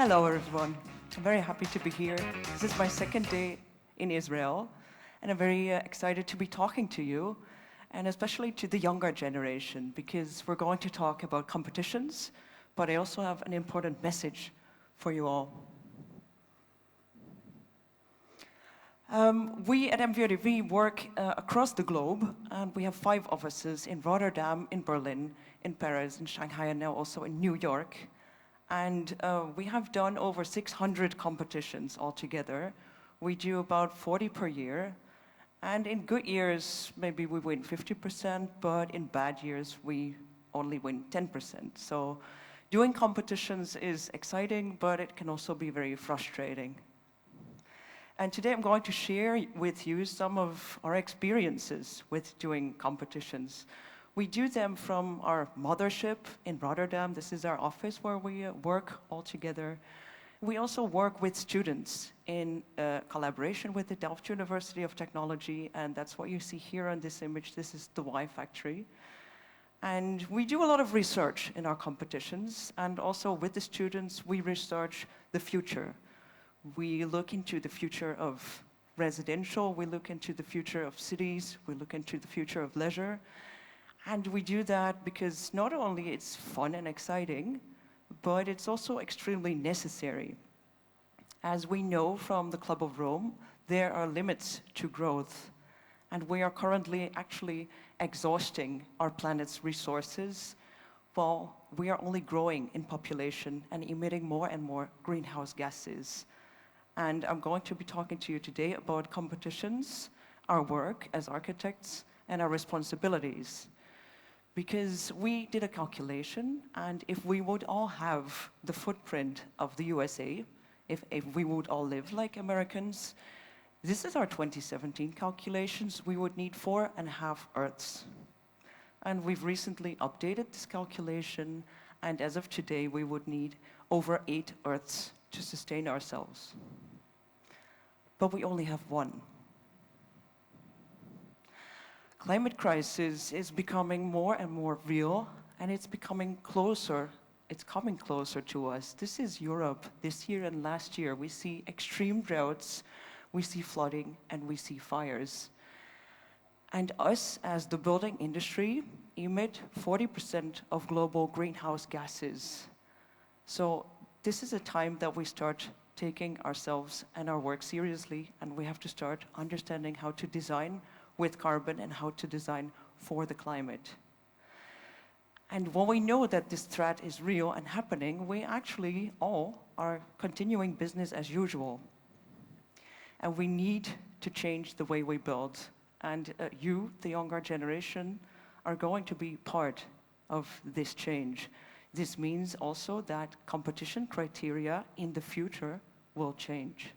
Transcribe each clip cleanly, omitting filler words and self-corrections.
Hello, everyone. I'm very happy to be here. This is my second day in Israel, and I'm very excited to be talking to you, and especially to the younger generation, because we're going to talk about competitions, but I also have an important message for you all. We at MVRDV work across the globe, and we have 5 offices in Rotterdam, in Berlin, in Paris, in Shanghai, and now also in New York. And we have done over 600 competitions altogether. We do about 40 per year. And in good years, maybe we win 50%, but in bad years, we only win 10%. So doing competitions is exciting, but it can also be very frustrating. And today I'm going to share with you some of our experiences with doing competitions. We do them from our mothership in Rotterdam. This is our office where we work all together. We also work with students in collaboration with the Delft University of Technology, and that's what you see here on this image. This is the Y Factory. And we do a lot of research in our competitions, and also with the students, we research the future. We look into the future of residential, we look into the future of cities, we look into the future of leisure. And we do that because not only it's fun and exciting, but it's also extremely necessary. As we know from the Club of Rome, there are limits to growth. And we are currently actually exhausting our planet's resources while we are only growing in population and emitting more and more greenhouse gases. And I'm going to be talking to you today about competitions, our work as architects, and our responsibilities. Because we did a calculation, and if we would all have the footprint of the USA, if we would all live like Americans, this is our 2017 calculations, we would need 4.5 Earths. And we've recently updated this calculation, and as of today, we would need over 8 Earths to sustain ourselves. But we only have one. Climate crisis is becoming more and more real, and it's becoming closer. It's coming closer to us. This is Europe. This year and last year, we see extreme droughts, we see flooding, and we see fires. And us, as the building industry, emit 40% of global greenhouse gases. So this is a time that we start taking ourselves and our work seriously, and we have to start understanding how to design with carbon and how to design for the climate. And when we know that this threat is real and happening, we actually all are continuing business as usual. And we need to change the way we build. And you, the younger generation, are going to be part of this change. This means also that competition criteria in the future will change.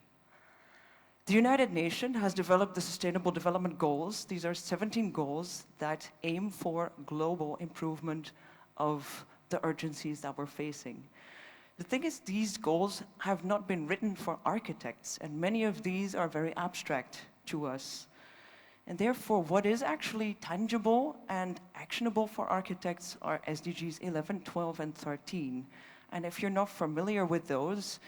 The United Nations has developed the Sustainable Development Goals. These are 17 goals that aim for global improvement of the urgencies that we're facing. The thing is, these goals have not been written for architects, and many of these are very abstract to us. And therefore, what is actually tangible and actionable for architects are SDGs 11, 12, and 13. And if you're not familiar with those,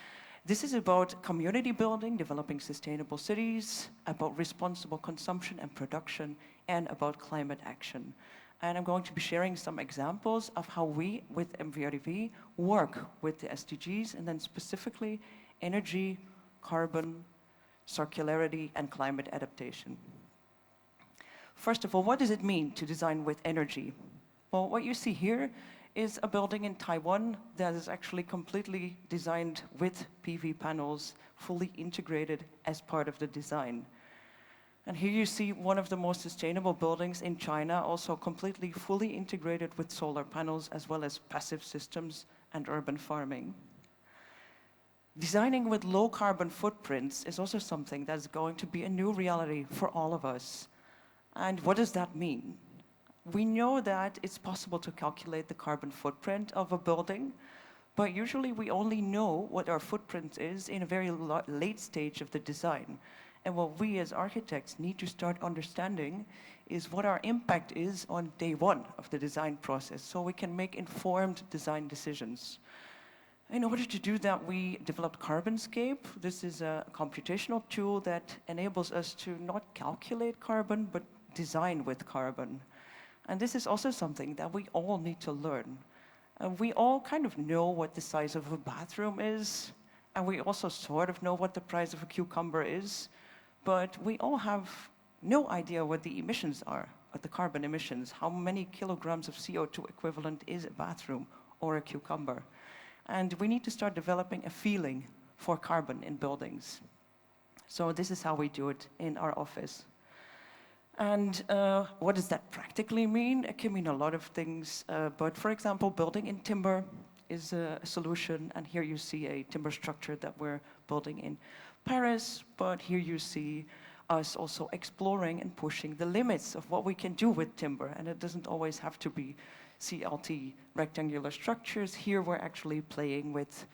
this is about community building, developing sustainable cities, about responsible consumption and production, and about climate action. And I'm going to be sharing some examples of how we, with MVRDV, work with the SDGs, and then specifically energy, carbon, circularity, and climate adaptation. First of all, what does it mean to design with energy? Well, what you see here is a building in Taiwan that is actually completely designed with PV panels, fully integrated as part of the design. And here you see one of the most sustainable buildings in China, also completely fully integrated with solar panels, as well as passive systems and urban farming. Designing with low carbon footprints is also something that's going to be a new reality for all of us. And what does that mean? We know that it's possible to calculate the carbon footprint of a building, but usually we only know what our footprint is in a very late stage of the design. And what we as architects need to start understanding is what our impact is on day one of the design process, so we can make informed design decisions. In order to do that, we developed CarbonScape. This is a computational tool that enables us to not calculate carbon, but design with carbon. And this is also something that we all need to learn. We all kind of know what the size of a bathroom is, and we also sort of know what the price of a cucumber is, but we all have no idea what the emissions are, what the carbon emissions, how many kilograms of CO2 equivalent is a bathroom or a cucumber. And we need to start developing a feeling for carbon in buildings. So this is how we do it in our office. And what does that practically mean? It can mean a lot of things, but for example, building in timber is a solution, and here you see a timber structure that we're building in Paris, but here you see us also exploring and pushing the limits of what we can do with timber, and it doesn't always have to be CLT rectangular structures. Here we're actually playing with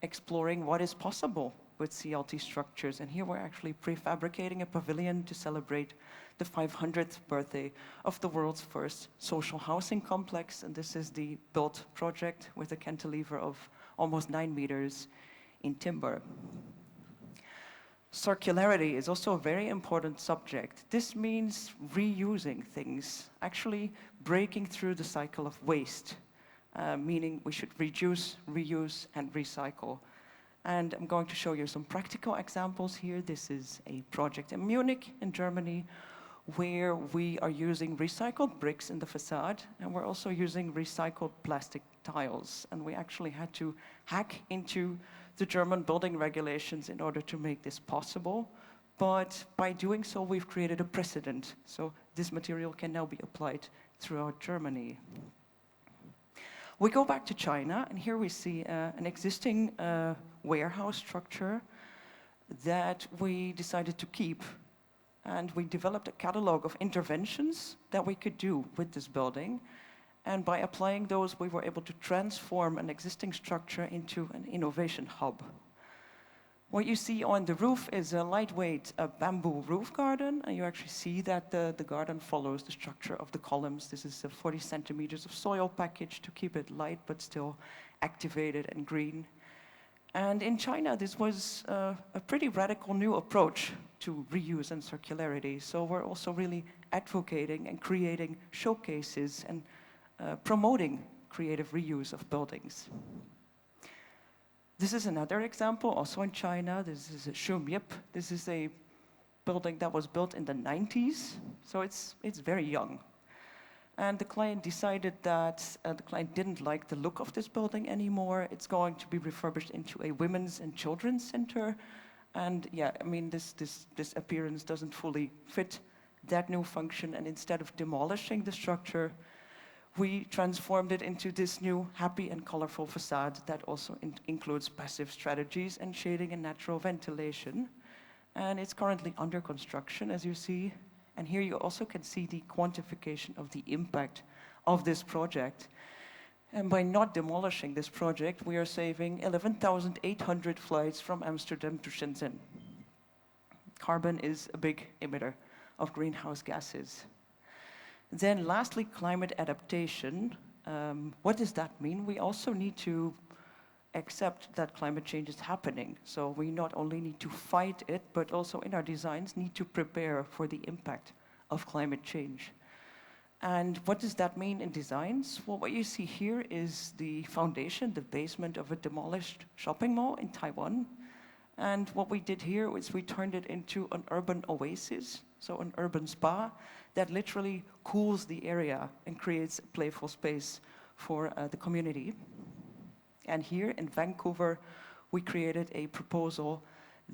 exploring what is possible with CLT structures, and here we're actually prefabricating a pavilion to celebrate the 500th birthday of the world's first social housing complex, and this is the BUILT project with a cantilever of almost 9 meters in timber. Circularity is also a very important subject. This means reusing things, actually breaking through the cycle of waste, meaning we should reduce, reuse, and recycle. And I'm going to show you some practical examples here. This is a project in Munich, in Germany, where we are using recycled bricks in the facade, and we're also using recycled plastic tiles. And we actually had to hack into the German building regulations in order to make this possible. But by doing so, we've created a precedent. So this material can now be applied throughout Germany. We go back to China, and here we see an existing warehouse structure that we decided to keep. And we developed a catalog of interventions that we could do with this building. And by applying those, we were able to transform an existing structure into an innovation hub. What you see on the roof is a lightweight bamboo roof garden, and you actually see that the garden follows the structure of the columns. This is a 40 centimeters of soil package to keep it light, but still activated and green. And in China, this was a pretty radical new approach to reuse and circularity. So we're also really advocating and creating showcases and promoting creative reuse of buildings. This is another example, also in China. This is a Shumyip. This is a building that was built in the 90s, so it's very young. And the client decided that the client didn't like the look of this building anymore. It's going to be refurbished into a women's and children's center. And yeah, I mean, this appearance doesn't fully fit that new function, and instead of demolishing the structure, we transformed it into this new happy and colorful facade that also includes passive strategies and shading and natural ventilation. And it's currently under construction, as you see. And here you also can see the quantification of the impact of this project. And by not demolishing this project, we are saving 11,800 flights from Amsterdam to Shenzhen. Carbon is a big emitter of greenhouse gases. Then lastly, climate adaptation. What does that mean? We also need to accept that climate change is happening. So we not only need to fight it, but also in our designs need to prepare for the impact of climate change. And what does that mean in designs? Well, what you see here is the foundation, the basement of a demolished shopping mall in Taiwan. And what we did here was we turned it into an urban oasis, so an urban spa that literally cools the area and creates a playful space for the community. And here in Vancouver, we created a proposal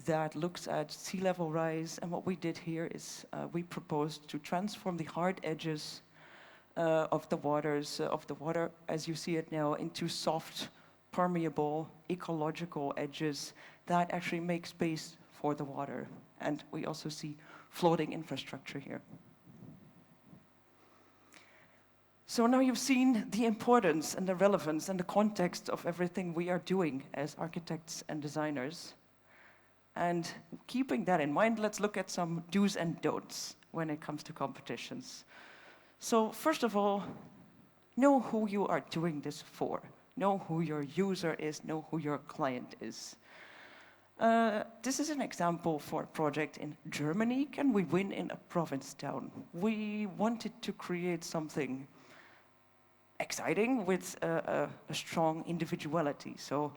that looks at sea level rise. And what we did here is we proposed to transform the hard edges of the water as you see it now into soft, permeable, ecological edges that actually make space for the water. And we also see floating infrastructure here. So now you've seen the importance and the relevance and the context of everything we are doing as architects and designers. And keeping that in mind, let's look at some do's and don'ts when it comes to competitions. So first of all, know who you are doing this for. know who your user is, know who your client is. This is an example for a project in Germany. Can we win in a province town? We wanted to create something exciting with a strong individuality. So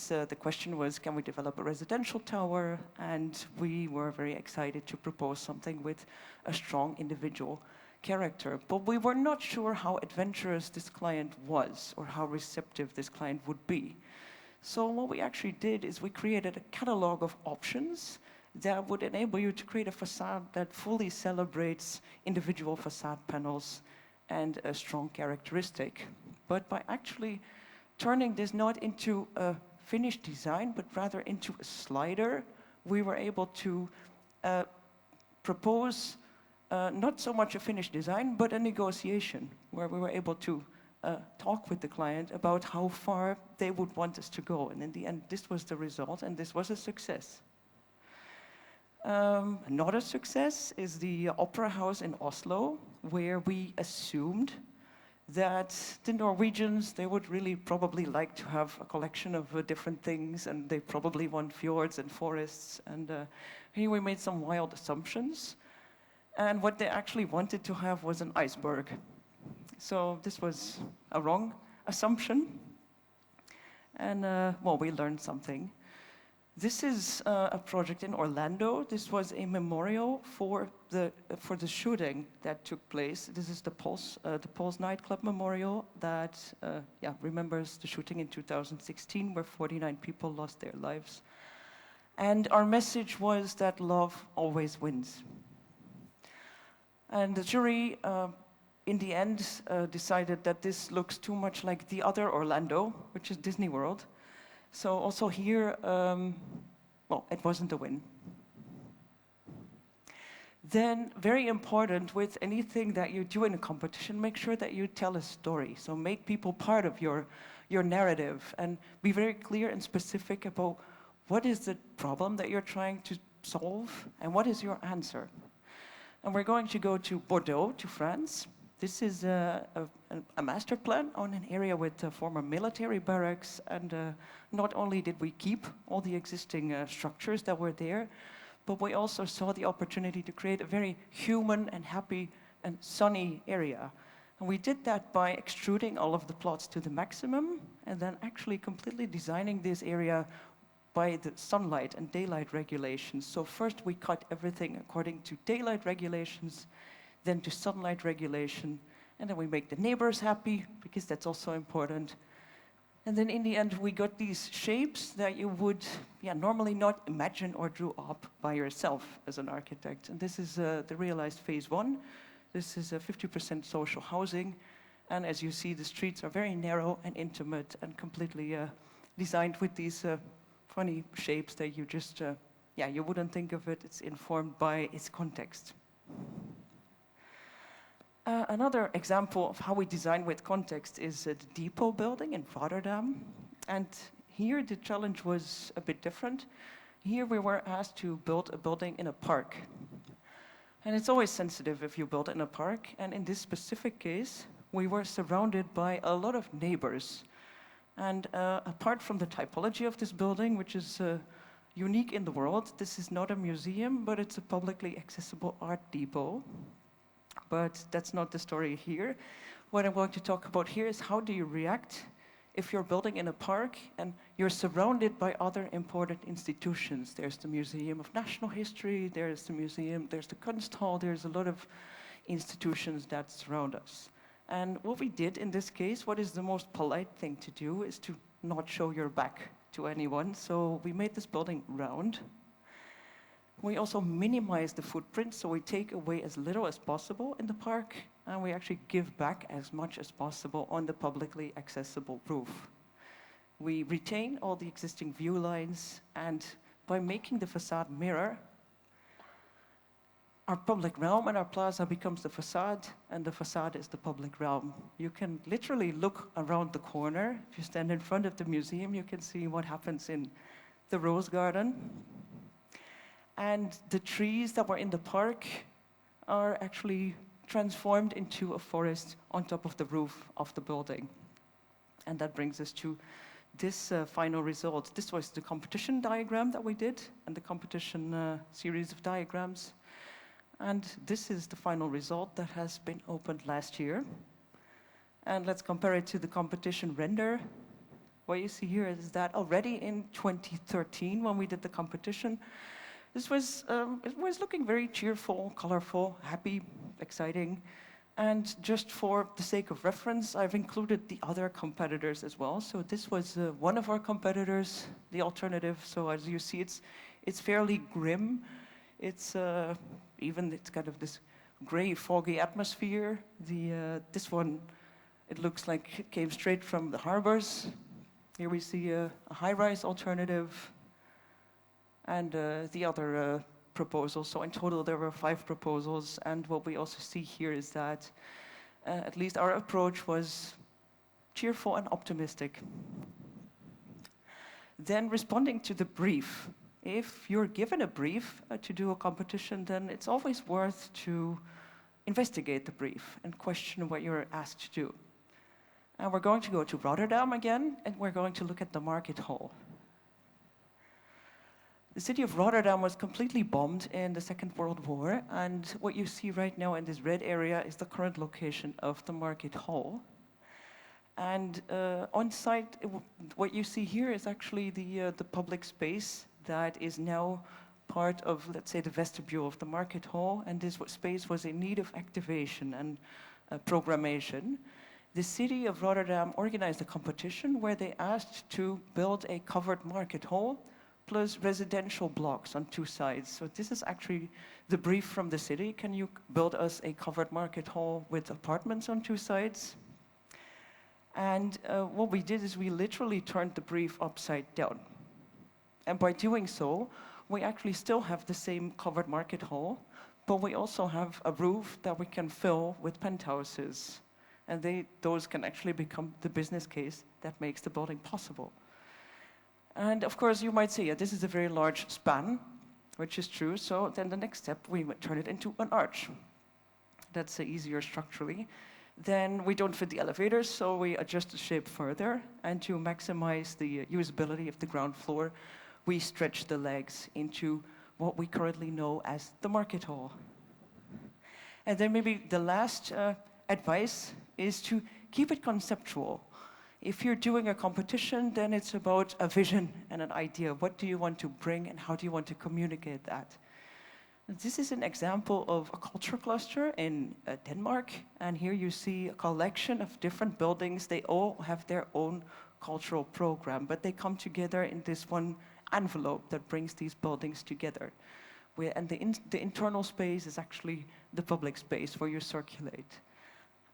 the question was, can we develop a residential tower? And we were very excited to propose something with a strong individual character. But we were not sure how adventurous this client was or how receptive this client would be. So what we actually did is we created a catalog of options that would enable you to create a facade that fully celebrates individual facade panels and a strong characteristic. But by actually turning this not into a finished design, but rather into a slider, we were able to propose not so much a finished design, but a negotiation, where we were able to talk with the client about how far they would want us to go. And in the end, this was the result, and this was a success. Another success is the Opera House in Oslo, where we assumed that the Norwegians, they would really probably like to have a collection of different things, and they probably want fjords and forests. And here we made some wild assumptions. And what they actually wanted to have was an iceberg. So this was a wrong assumption. And well, we learned something. This is a project in Orlando. This was a memorial for the shooting that took place. This is the Pulse nightclub memorial that remembers the shooting in 2016, where 49 people lost their lives. And our message was that love always wins. And the jury, in the end, decided that this looks too much like the other Orlando, which is Disney World. So also here, well, it wasn't a win. Then, very important with anything that you do in a competition, make sure that you tell a story. So make people part of your narrative, and be very clear and specific about what is the problem that you're trying to solve, and what is your answer. And we're going to go to Bordeaux, to France. This is a master plan on an area with former military barracks, and not only did we keep all the existing structures that were there, but we also saw the opportunity to create a very human and happy and sunny area. And we did that by extruding all of the plots to the maximum, and then actually completely designing this area by the sunlight and daylight regulations. So first we cut everything according to daylight regulations, then to sunlight regulation, and then we make the neighbors happy, because that's also important. And then in the end, we got these shapes that you would normally not imagine or draw up by yourself as an architect. And this is the realized phase 1. This is 50% social housing. And as you see, the streets are very narrow and intimate and completely designed with these funny shapes that you just, you wouldn't think of it. It's informed by its context. Another example of how we design with context is the depot building in Rotterdam. And here the challenge was a bit different. Here we were asked to build a building in a park. And it's always sensitive if you build in a park. And in this specific case, we were surrounded by a lot of neighbors. And apart from the typology of this building, which is unique in the world, this is not a museum, but it's a publicly accessible art depot. But that's not the story here. What I'm going to talk about here is how do you react if you're building in a park and you're surrounded by other important institutions. There's the Museum of National History, there's the museum, there's the Kunsthal, there's a lot of institutions that surround us. And what we did in this case, what is the most polite thing to do, is to not show your back to anyone. So we made this building round. We also minimize the footprint, so we take away as little as possible in the park, and we actually give back as much as possible on the publicly accessible roof. We retain all the existing view lines, and by making the facade mirror, our public realm and our plaza becomes the facade, and the facade is the public realm. You can literally look around the corner. If you stand in front of the museum, you can see what happens in the Rose Garden. And the trees that were in the park are actually transformed into a forest on top of the roof of the building. And that brings us to this final result. This was the competition diagram that we did, and the competition series of diagrams. And this is the final result that has been opened last year. And let's compare it to the competition render. What you see here is that already in 2013, when we did the competition, it was looking very cheerful, colorful, happy, exciting. And just for the sake of reference, I've included the other competitors as well. So this was one of our competitors, the alternative. So as you see, it's fairly grim. It's kind of this gray, foggy atmosphere. This one, it looks like it came straight from the harbors. Here we see a high-rise alternative and the other proposal. So in total, there were 5 proposals. And what we also see here is that at least our approach was cheerful and optimistic. Then responding to the brief. If you're given a brief to do a competition, then it's always worth to investigate the brief and question what you're asked to do. And we're going to go to Rotterdam again, and we're going to look at the market hall. The city of Rotterdam was completely bombed in the Second World War, and what you see right now in this red area is the current location of the market hall. And on site, what you see here is actually the public space that is now part of, let's say, the vestibule of the market hall, and this space was in need of activation and programmation. The city of Rotterdam organized a competition where they asked to build a covered market hall plus residential blocks on 2 sides. So this is actually the brief from the city. Can you build us a covered market hall with apartments on 2 sides? And what we did is we literally turned the brief upside down. And by doing so, we actually still have the same covered market hall, but we also have a roof that we can fill with penthouses. And those can actually become the business case that makes the building possible. And of course, you might say, yeah, this is a very large span, which is true. So then the next step, we would turn it into an arch. That's easier structurally. Then we don't fit the elevators, so we adjust the shape further. And to maximize the usability of the ground floor, we stretch the legs into what we currently know as the market hall. And then maybe the last advice is to keep it conceptual. If you're doing a competition, then it's about a vision and an idea. What do you want to bring and how do you want to communicate that? This is an example of a culture cluster in Denmark. And here you see a collection of different buildings. They all have their own cultural program, but they come together in this one envelope that brings these buildings together. And the internal space is actually the public space where you circulate.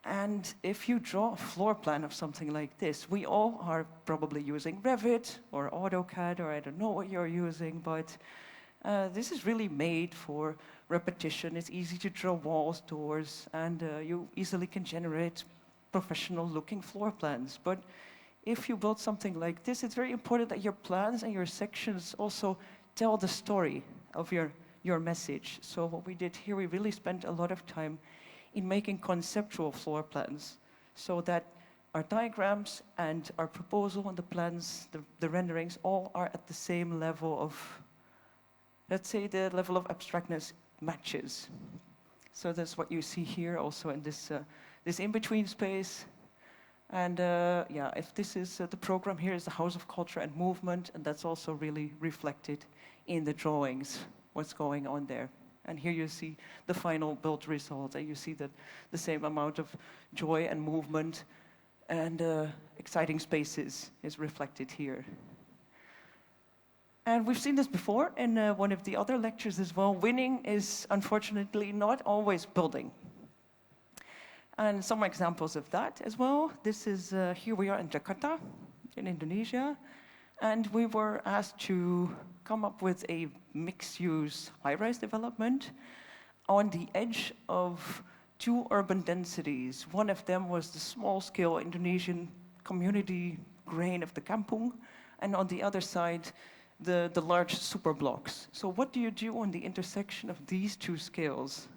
And if you draw a floor plan of something like this, we all are probably using Revit or AutoCAD, or I don't know what you're using, but this is really made for repetition. It's easy to draw walls, doors, and you easily can generate professional-looking floor plans. But if you build something like this, it's very important that your plans and your sections also tell the story of your message. So what we did here, we really spent a lot of time in making conceptual floor plans so that our diagrams and our proposal and the plans, the renderings, all are at the same level of, let's say, the level of abstractness matches. So that's what you see here also in this in-between space. And if this is the program, here is the House of Culture and Movement, and that's also really reflected in the drawings, what's going on there. And here you see the final build result, and you see that the same amount of joy and movement and exciting spaces is reflected here. And we've seen this before in one of the other lectures as well. Winning is unfortunately not always building. And some examples of that as well. This is, here we are in Jakarta, in Indonesia. And we were asked to come up with a mixed-use high-rise development on the edge of 2 urban densities. One of them was the small-scale Indonesian community grain of the kampung, and on the other side, the large superblocks. So what do you do on the intersection of these 2 scales?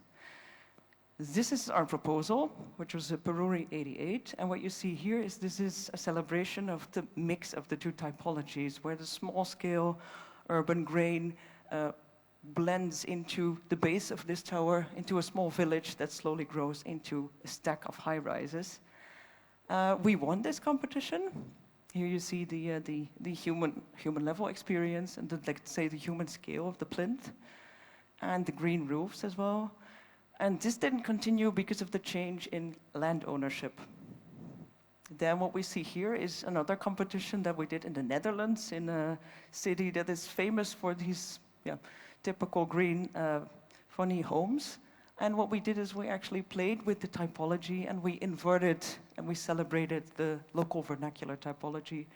This is our proposal, which was a Peruri 88. And what you see here is this is a celebration of the mix of the two typologies, where the small-scale urban grain blends into the base of this tower, into a small village that slowly grows into a stack of high-rises. We won this competition. Here you see the human level experience and let's say the human scale of the plinth, and the green roofs as well. And this didn't continue because of the change in land ownership. Then what we see here is another competition that we did in the Netherlands, in a city that is famous for these typical green, funny homes. And what we did is we actually played with the typology, and we inverted and we celebrated the local vernacular typology.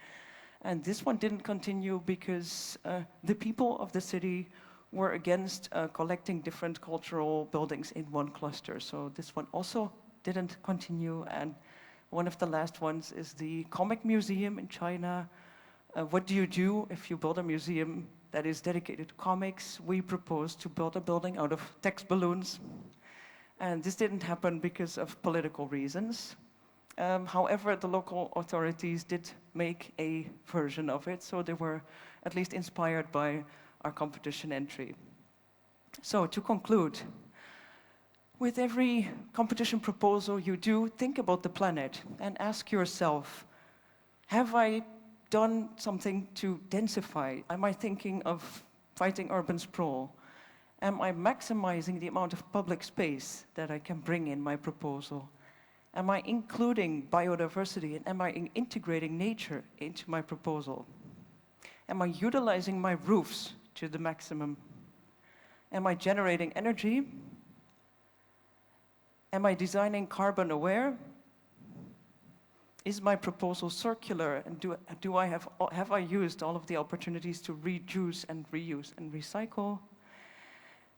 And this one didn't continue because the people of the city were against collecting different cultural buildings in one cluster. So this one also didn't continue. And one of the last ones is the Comic Museum in China. What do you do if you build a museum that is dedicated to comics? We proposed to build a building out of text balloons. And this didn't happen because of political reasons. However, the local authorities did make a version of it, so they were at least inspired by our competition entry. So to conclude, with every competition proposal you do, think about the planet and ask yourself, have I done something to densify? Am I thinking of fighting urban sprawl? Am I maximizing the amount of public space that I can bring in my proposal? Am I including biodiversity, and am I integrating nature into my proposal? Am I utilizing my roofs to the maximum? Am I generating energy? Am I designing carbon aware? Is my proposal circular, and have I used all of the opportunities to reduce and reuse and recycle?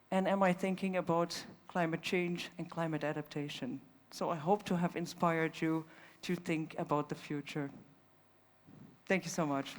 And am I thinking about climate change and climate adaptation? So I hope to have inspired you to think about the future. Thank you so much.